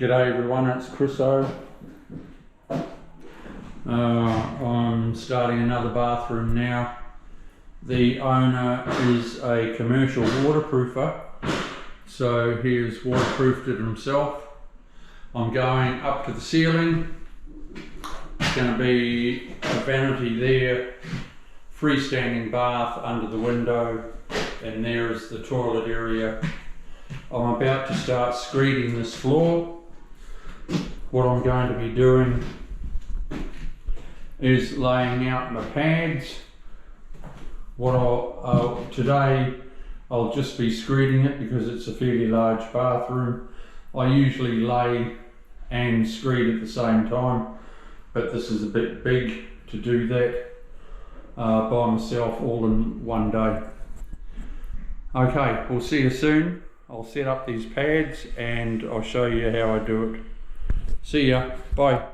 G'day everyone, it's Chriso. I'm starting another bathroom now. The owner is a commercial waterproofer, so he has waterproofed it himself. I'm going up to the ceiling. It's going to be a vanity there, freestanding bath under the window, and there is the toilet area. I'm about to start screeding this floor. What I'm going to be doing is laying out my pads. Today I'll just be screeding it because it's a fairly large bathroom. I usually lay and screed at the same time, but this is a bit big to do that by myself all in one day. Okay, we'll see you soon. I'll set up these pads and I'll show you how I do it. See ya, bye.